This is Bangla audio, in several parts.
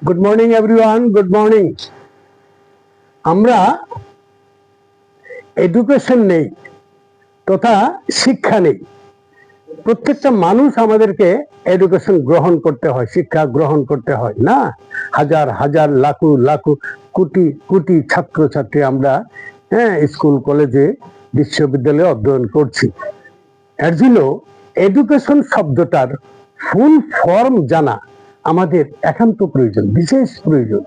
Good morning everyone, good morning. আমরা এডুকেশন নেই তথা শিক্ষা নেই। প্রত্যেকটা মানুষ আমাদেরকে এডুকেশন গ্রহণ করতে হয়, শিক্ষা গ্রহণ করতে হয় না। হাজার হাজার লাখো লাখো কোটি কোটি ছাত্রছাত্রী আমরা স্কুল কলেজে বিশ্ববিদ্যালয়ে অধ্যয়ন করছি। এর জন্য এডুকেশন শব্দটার ফুল ফর্ম জানা আমাদের একান্ত প্রয়োজন, বিশেষ প্রয়োজন।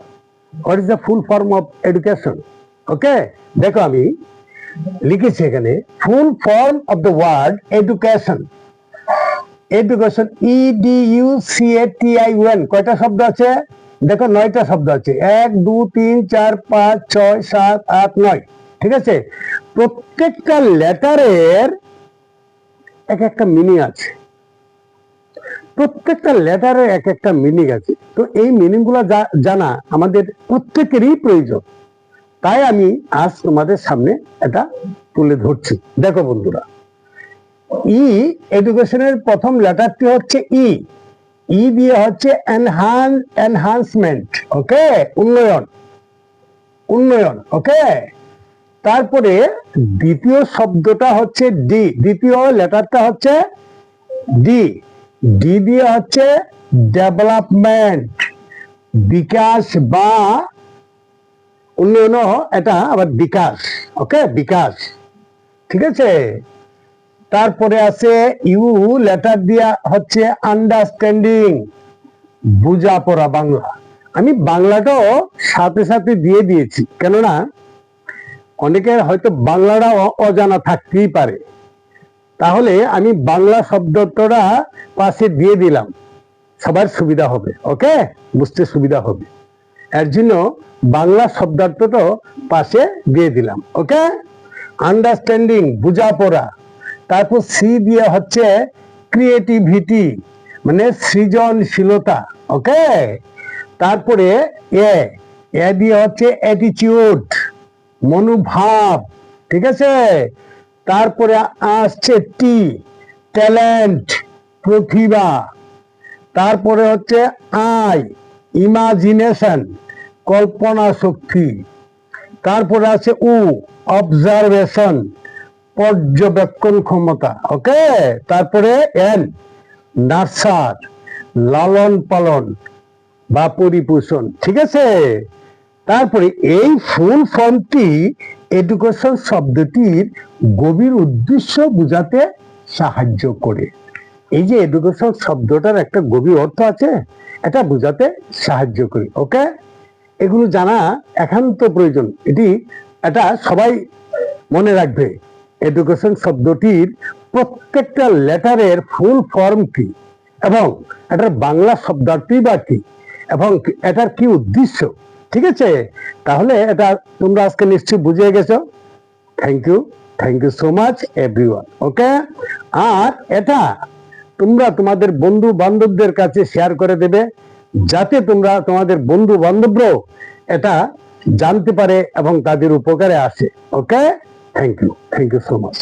What is the full form of education? Okay, দেখো আমি লিখেছি এখানে full form of the word education. Education, EDUCATION কয়টা শব্দ আছে? দেখো 9টা শব্দ আছে। 1 2 3 4 5 6 7 8 9। ঠিক আছে, প্রত্যেকটা লেটারের এক একটা মিনিং আছে। প্রত্যেকটা লেটারের এক একটা মিনিং আছে। তো এই মিনিং গুলা জানা আমাদের প্রত্যেকেরই প্রয়োজন। তাই আমি আজ তোমাদের সামনে এটা তুলে ধরছি। দেখো বন্ধুরা, এডুকেশনের প্রথম লেটারটি হচ্ছে ই দিয়ে হচ্ছে এনহান্সমেন্ট। ওকে, উন্নয়ন, উন্নয়ন। ওকে, তারপরে দ্বিতীয় শব্দটা হচ্ছে ডি, দ্বিতীয় লেটারটা হচ্ছে ডি। ডি দিয়ে হচ্ছে ডেভেলপমেন্ট, বিকাশ বা উন্নয়ন, এটা আবার বিকাশ। ওকে, বিকাশ। ঠিক আছে, তারপরে আছে ইউ লেটার দিয়া হচ্ছে আন্ডারস্ট্যান্ডিং, বোঝাপড়া। বাংলা, আমি বাংলাটাও সাথে সাথে দিয়ে দিয়েছি, কেননা অনেকের হয়তো বাংলাটা অজানা থাকতেই পারে। তাহলে আমি বাংলা শব্দটা পাশে দিয়ে দিলাম, সবার সুবিধা হবে। ওকে, বুঝতে সুবিধা হবে। এর জন্য বাংলা শব্দার্থটা পাশে দিয়ে দিলাম। ওকে, আন্ডারস্ট্যান্ডিং, বোঝাপড়া। তারপর সি দিয়ে হচ্ছে ক্রিয়েটিভিটি, মানে সৃজনশীলতা। ওকে, তারপরে এ দিয়ে হচ্ছে অ্যাটিটিউড, মনোভাব। ঠিক আছে, তারপরে আসছে টি, ট্যালেন্ট, প্রতিভা। তারপরে হচ্ছে আই, ইমাজিনেশন, কল্পনা শক্তি। তারপরে আছে অবজারভেশন, পর্যবেক্ষণ ক্ষমতা। ওকে, তারপরে এন, নার্সার, লালন পালন বা পরিপোষণ। ঠিক আছে, তারপরে এই ফুল ফর্মটি এডুকেশন শব্দটির গভীর উদ্দেশ্য বোঝাতে সাহায্য করে। এই যে এডুকেশন শব্দটার একটা গভীর অর্থ আছে, এটা বোঝাতে সাহায্য করে। ওকে, এগুলো জানা একান্ত প্রয়োজন। এটা সবাই মনে রাখবে। এডুকেশন শব্দটির প্রত্যেকটা লেটারের ফুল ফর্ম কি, এবং এটার বাংলা শব্দার্থী বা কি, এবং এটার কি উদ্দেশ্য। ঠিক আছে, তাহলে এটা তোমরা আজকে নিশ্চয়ই বুঝে গেছো। Thank you so much everyone. Okay, আর এটা তোমরা তোমাদের বন্ধু বান্ধবদের কাছে শেয়ার করে দেবে, যাতে তোমরা তোমাদের বন্ধু বান্ধবরাও এটা জানতে পারে এবং তাদের উপকারে আসে। ওকে, থ্যাংক ইউ সো মাচ।